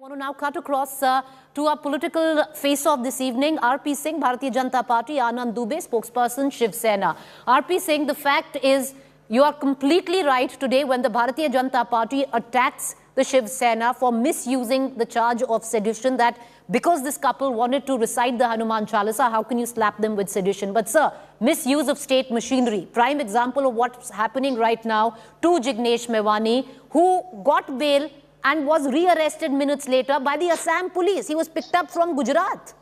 I want to now cut across to our political face-off this evening. R.P. Singh, Bharatiya Janata Party, Anand Dubey, spokesperson, Shiv Sena. R.P. Singh, the fact is, you are completely right today when the Bharatiya Janata Party attacks the Shiv Sena for misusing the charge of sedition, that because this couple wanted to recite the Hanuman Chalisa, how can you slap them with sedition? But sir, misuse of state machinery, prime example of what's happening right now to Jignesh Mevani, who got bail and was rearrested minutes later by the Assam police. He was picked up from Gujarat.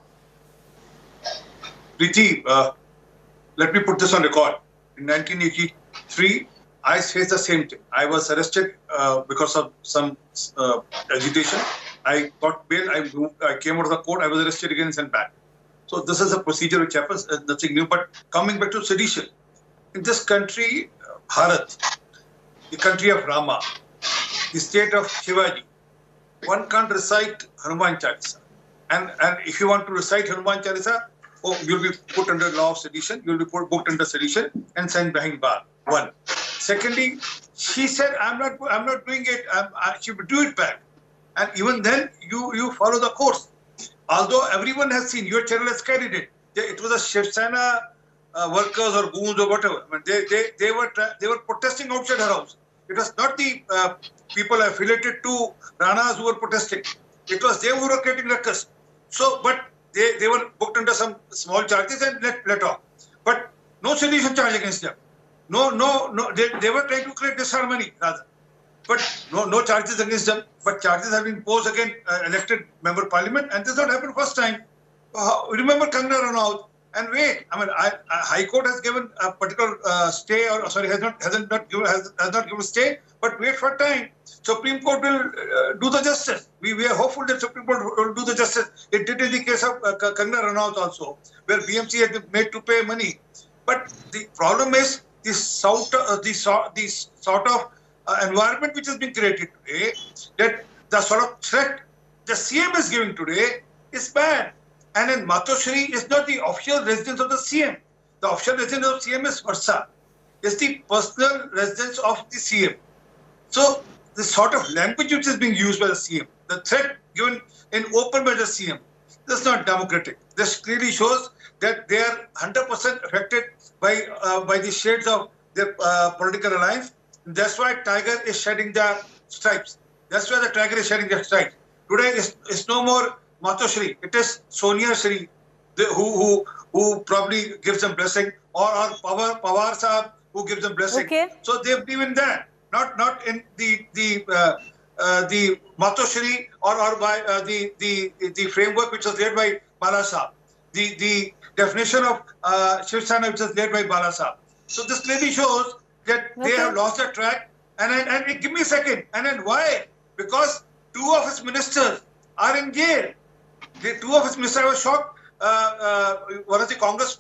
Preeti, let me put this on record. In 1983, I faced the same thing. I was arrested because of some agitation. I got bail. I came out of the court. I was arrested again and sent back. So this is a procedure which happens. Nothing new. But coming back to sedition, in this country, Bharat, the country of Rama, the state of Shivaji, one can't recite Hanuman Chalisa. And if you want to recite Hanuman Chalisa, you'll be put under law of sedition, you'll be booked under sedition and sent behind bar. One. Secondly, she said, I'm not doing it, she would do it back. And even then, you follow the course. Although everyone has seen, your channel has carried it. It was a Shiv Sena workers or goons or whatever. I mean, they were protesting outside her house. It was not the people affiliated to Ranas who were protesting. It was them who were creating ruckus. So, but they were booked under some small charges and let off. But no sedition charge against them. No. They were trying to create disharmony rather. But no charges against them. But charges have been posed against elected member parliament, and this has not happened first time. Remember Kangana Ranaut. And wait, I mean, High Court has given a particular stay, or sorry, has not given a stay. But wait for time. Supreme Court will do the justice. We are hopeful that Supreme Court will do the justice. It did in the case of Kangana Ranaut also, where BMC has been made to pay money. But the problem is this sort of environment which has been created today, that the sort of threat the CM is giving today is bad. And in Matoshri is not the official residence of the CM. The official residence of CM is Varsa. It's the personal residence of the CM. So the sort of language which is being used by the CM, the threat given in open by the CM, this is not democratic. This clearly shows that they are 100% affected by the shades of their political alliance. That's why Tiger is shedding their stripes. That's why the Tiger is shedding their stripes. Today is no more Matoshri, it is Sonia Shri who probably gives them blessing, or Pawar Sahab who gives them blessing. Okay. So they believe in that, not in the Matoshri or by the framework which was laid by Bala Sahab, the definition of Shiv Sena which was laid by Bala Sahab. So this clearly shows that they have lost their track. And give me a second. And then why? Because two of his ministers are in jail. The two of his ministers, I was shocked. One of the Congress,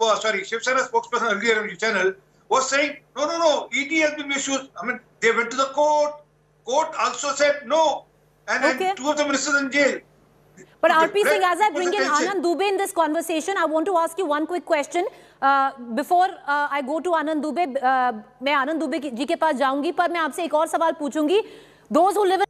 Shiv Sena spokesperson earlier on the channel was saying, no, ED has been misused. I mean, they went to the court. Court also said no. And two of the ministers in jail. But R.P. Singh, as I bring in Anand Dubey in this conversation, I want to ask you one quick question. Before I go to Anand Dubey, मैं आनंद दुबे जी के पास जाऊंगी, पर मैं आपसे एक और सवाल पूछूंगी. Those who live in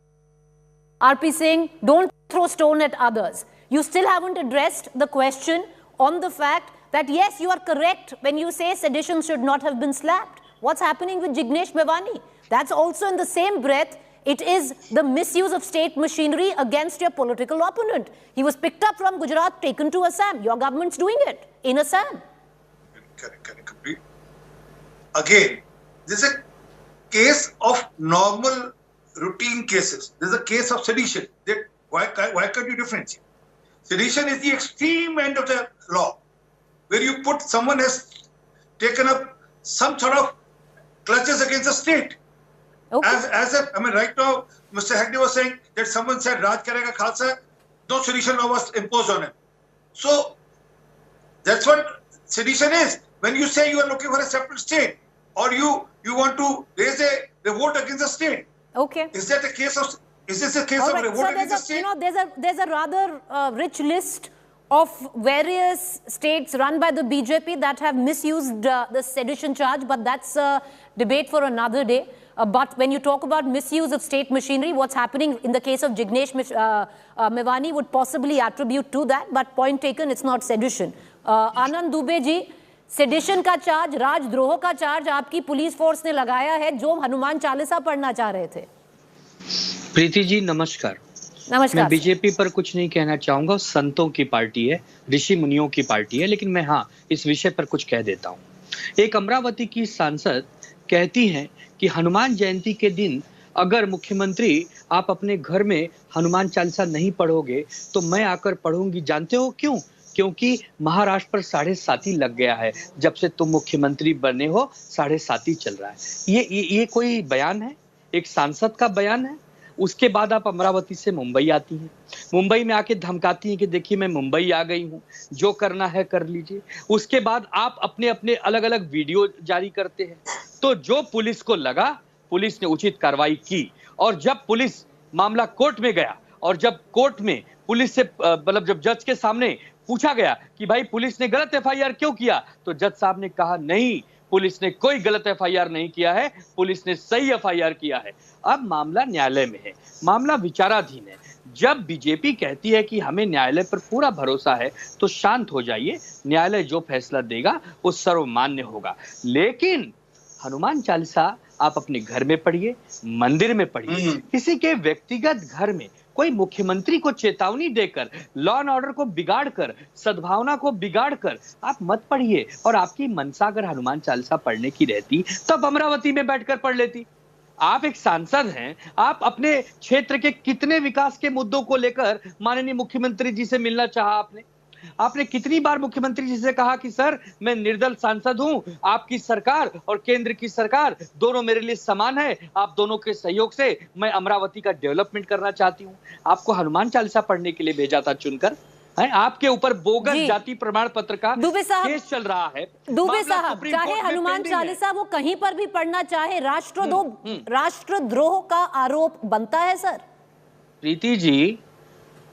R.P. Singh, don't throw stone at others. You still haven't addressed the question on the fact that yes, you are correct when you say sedition should not have been slapped. What's happening with Jignesh Mevani? That's also in the same breath. It is the misuse of state machinery against your political opponent. He was picked up from Gujarat, taken to Assam. Your government's doing it in Assam. Correct. Again, this is a case of normal routine cases. This is a case of sedition. Why can't you differentiate? Sedition is the extreme end of the law, where you put someone has taken up some sort of clutches against the state. Okay. Right now, Mr. Hegde was saying that someone said Raj Karega Khalsa, no sedition law was imposed on him. So that's what sedition is. When you say you are looking for a separate state, or you want to raise a revolt against the state. Okay. Is that a case of? Is this a case of revolt against the state? There's a rather rich list of various states run by the BJP that have misused the sedition charge, but that's a debate for another day. but when you talk about misuse of state machinery, what's happening in the case of Jignesh Mevani would possibly attribute to that, but point taken, it's not sedition. Anand Dubey ji, sedition का charge, राजद्रोह का charge आपकी police force ने लगाया है जो हनुमान चालीसा पढ़ना चाह रहे थे। प्रीति जी नमस्कार। मैं बीजेपी पर कुछ नहीं कहना चाहूंगा, संतों की पार्टी है, ऋषि मुनियों की पार्टी है, लेकिन मैं हाँ इस विषय पर कुछ कह देता हूँ। एक अमरावती की सांसद कहती हैं कि हनुमान जयंती के दिन अगर मुख्यमंत्री आप अपने घर में हनुमान चालीसा नहीं पढ़ोगे तो मैं आकर पढ़ूंगी। जानते हो क्यों? क्योंकि महाराष्ट्र पर 7.5 लग गया है, जब से तुम मुख्यमंत्री बने हो 7.5 चल रहा है। ये कोई बयान है? एक सांसद का बयान है? उसके बाद आप अमरावती से मुंबई आती हैं, मुंबई में आके धमकाती हैं कि देखिए मैं मुंबई आ गई हूं, जो करना है कर लीजिए। उसके बाद आप अपने अपने अलग अलग वीडियो जारी करते हैं। तो जो पुलिस को लगा, पुलिस ने उचित कार्रवाई की, और जब पुलिस मामला कोर्ट में गया और जब कोर्ट में पुलिस से मतलब जब जज के सामने पूछा गया कि भाई पुलिस ने गलत एफआईआर क्यों किया, तो जज साहब ने कहा नहीं, पुलिस ने कोई गलत एफआईआर नहीं किया है, पुलिस ने सही एफआईआर किया है। अब मामला न्यायालय में है, मामला विचाराधीन है। जब बीजेपी कहती है कि हमें न्यायालय पर पूरा भरोसा है तो शांत हो जाइए, न्यायालय जो फैसला देगा वो सर्वमान्य होगा। लेकिन हनुमान चालीसा आप अपने घर में पढ़िए, मंदिर में पढ़िए, किसी के व्यक्तिगत घर में कोई मुख्यमंत्री को चेतावनी देकर, लॉ एंड ऑर्डर को बिगाड़कर, सद्भावना को बिगाड़कर आप मत पढ़िए। और आपकी मनसा अगर हनुमान चालीसा पढ़ने की रहती तब अमरावती में बैठकर पढ़ लेती। आप एक सांसद हैं, आप अपने क्षेत्र के कितने विकास के मुद्दों को लेकर माननीय मुख्यमंत्री जी से मिलना चाहा? आपने कितनी बार मुख्यमंत्री जी से कहा कि सर मैं निर्दल सांसद हूं, आपकी सरकार और केंद्र की सरकार दोनों मेरे लिए समान है, आप दोनों के सहयोग से मैं अमरावती का डेवलपमेंट करना चाहती हूं। आपको हनुमान चालीसा पढ़ने के लिए भेजा था चुनकर, है? आपके ऊपर बोगस जाति प्रमाण पत्र का केस चल रहा है। दुबे साहब, चाहे हनुमान चालीसा वो कहीं पर भी पढ़ना चाहे, राष्ट्रद्रोह का आरोप बनता है सर।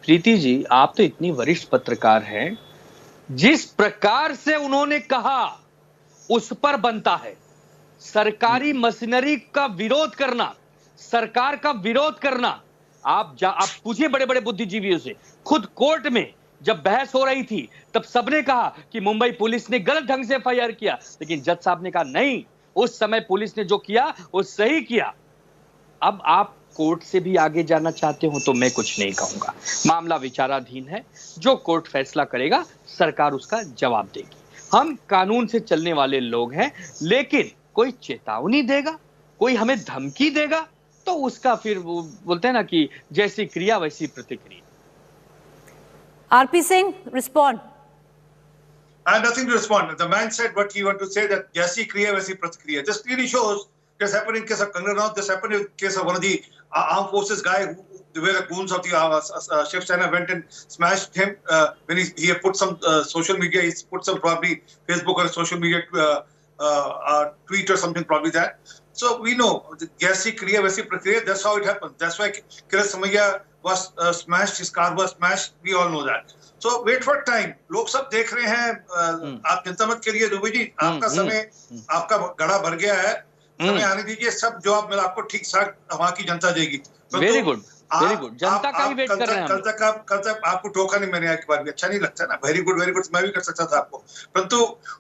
प्रीति जी आप तो इतनी वरिष्ठ पत्रकार हैं, जिस प्रकार से उन्होंने कहा उस पर बनता है। सरकारी मशीनरी का विरोध करना, सरकार का विरोध करना, आप पूछिए बड़े बड़े बुद्धिजीवियों से। खुद कोर्ट में जब बहस हो रही थी तब सबने कहा कि मुंबई पुलिस ने गलत ढंग से एफआईआर किया, लेकिन जज साहब ने कहा नहीं, उस समय पुलिस ने जो किया वो सही किया। अब आप कोर्ट से भी आगे जाना चाहते हो तो मैं कुछ नहीं कहूंगा, मामला विचाराधीन है, जो कोर्ट फैसला करेगा सरकार उसका जवाब देगी। हम कानून से चलने वाले लोग हैं, लेकिन कोई चेतावनी देगा, कोई हमें धमकी देगा तो उसका फिर वो बोलते हैं ना कि जैसी क्रिया वैसी प्रतिक्रिया। RP Singh, respond. I have nothing to respond. The man said what he wanted to say, that जैसी क्रिया वैसी प्रतिक्रिया. This clearly shows this happened in case of Kangar Ranaut. This happened in case of one of the armed forces guy who were the goons of the Shiv Sena went and smashed him when he had put some social media. He put some probably Facebook or social media tweet or something, probably that. So we know the जैसी क्रिया वैसी प्रक्रिया. That's how it happened. That's why Kiran Samaiya was smashed. His car was smashed. We all know that. So wait for time. लोग सब देख रहे हैं. आप चिंता मत करिए दुबे जी, आपका समय, आपका घड़ा भर गया है. समय आने दीजिए, सब जवाब मिला आपको ठीक ठाक वहाँ की जनता देगी. Very good, very good. जनता का ही वेट कर रहे हैं. कल तक आपको टोका नहीं मैंने एक बार भी. अच्छा नहीं लगता ना. वेरी गुड मैं भी कर सकता था आपको, परंतु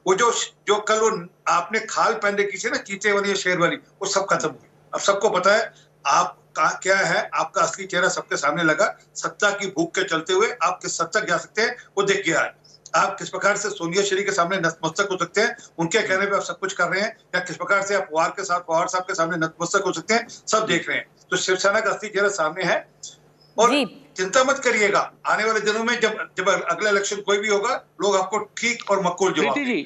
वो जो कल वो आपने खाल पहन रखी थी ना, चीते वाली या शेर वाली, वो सब खत्म हुई. अब सबको पता है आप क्या है, आपका असली चेहरा सबके सामने लगा. सत्ता की भूख के चलते हुए आप किस हद तक जा सकते हैं वो देख गया है. आप किस प्रकार से सोनिया श्री के सामने नतमस्तक हो सकते हैं, उनके कहने पे आप सब कुछ कर रहे हैं, या किस प्रकार से आप पवार साहब के सामने नतमस्तक हो सकते हैं, सब देख रहे हैं. तो शिवसेना का असली चेहरा सामने है. और चिंता मत करिएगा, आने वाले दिनों में जब अगला इलेक्शन कोई भी होगा, लोग आपको ठीक और मक्कुल जवाब देंगे.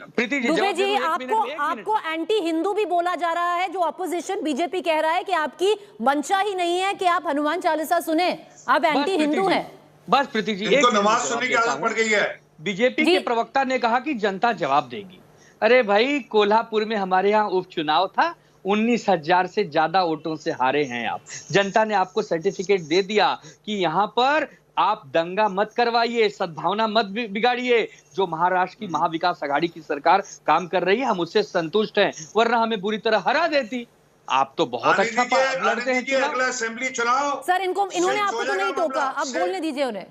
दुबे जी, आपको एंटी हिंदू भी बोला जा रहा है. जो अपोजिशन बीजेपी कह रहा है कि आपकी मंशा ही नहीं है कि आप हनुमान चालीसा सुने, आप एंटी हिंदू हैं. बस प्रीति जी, इनको नमाज सुनने की आदत पड़ गई है. बीजेपी के प्रवक्ता ने कहा कि जनता जवाब देगी. अरे भाई, कोल्हापुर में हमारे यहाँ उपचुनाव था, 19,000 से ज्यादा वोटों से हारे हैं आप. जनता ने आपको सर्टिफिकेट दे दिया कि यहाँ पर आप दंगा मत करवाइए, सद्भावना मत बिगाड़िए. जो महाराष्ट्र की महाविकास आघाड़ी की सरकार काम कर रही है, हम उससे संतुष्ट हैं, वरना हमें बुरी तरह हरा देती. आप तो बहुत अच्छा लड़ते हैं चुनाव। अगला असेंबली चुनाव। सर इन्होंने आपको तो नहीं टोका, अब बोलने दीजिए उन्हें।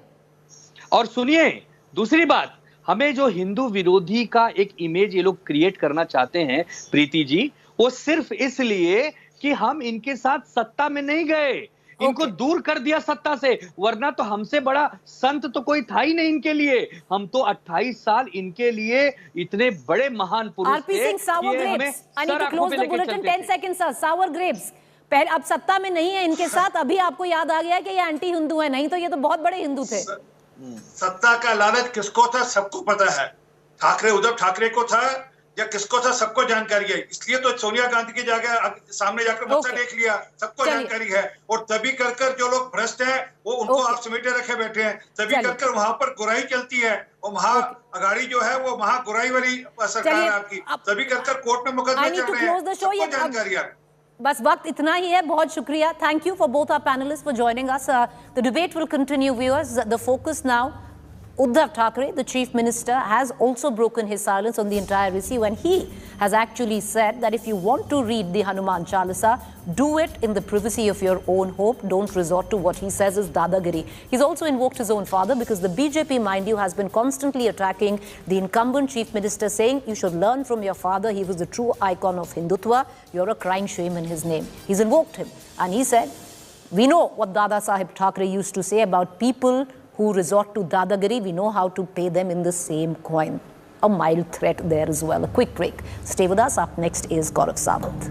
और सुनिए, दूसरी बात, हमें जो हिंदू विरोधी का एक इमेज ये लोग क्रिएट करना चाहते हैं प्रीति जी, वो सिर्फ इसलिए कि हम इनके साथ सत्ता में नहीं गए, इनको दूर कर दिया सत्ता से, वरना तो हमसे बड़ा संत तो कोई था ही नहीं इनके लिए। हम तो 28 साल इनके लिए इतने बड़े महान पुरुष थे कि हमें सर आंखों पे लेके चलते थे। 10 seconds सर, सावर ग्रेप्स पहले, अब सत्ता में नहीं है इनके साथ, अभी आपको याद आ गया कि ये एंटी हिंदू है, नहीं तो ये तो बहुत बड़े हिंदू थे। सत्ता का लालच किसको था सबको पता है, ठाकरे, उद्धव ठाकरे को था या किसको था सबको जानकारी है, इसलिए तो सोनिया गांधी के जाकर सामने जाकर मुझसे देख लिया, सबको जानकारी है। और तभी कर जो लोग भ्रष्ट हैं वो उनको आप समेटे रखे बैठे हैं, तभी कर वहां पर गुराई चलती है, और महाअघाड़ी जो है वो महागुराई वाली सरकार है आपकी, तभी कर कोर्ट में मुकदमे चल रहे हैं, सबको जानकारी है। बस वक्त इतना ही है, बहुत शुक्रिया। Thank you for both our panellists for joining us. The debate will continue viewers. The focus now, Uddhav Thackeray, the Chief Minister, has also broken his silence on the entire issue when he has actually said that if you want to read the Hanuman Chalisa, do it in the privacy of your own home. Don't resort to what he says is dadagiri. He's also invoked his own father because the BJP, mind you, has been constantly attacking the incumbent Chief Minister, saying you should learn from your father. He was the true icon of Hindutva. You're a crying shame in his name. He's invoked him. And he said, we know what Dada Saheb Thackeray used to say about people who resort to dadagiri. We know how to pay them in the same coin. A mild threat there as well. A quick break. Stay with us. Up next is Gaurav Sawant.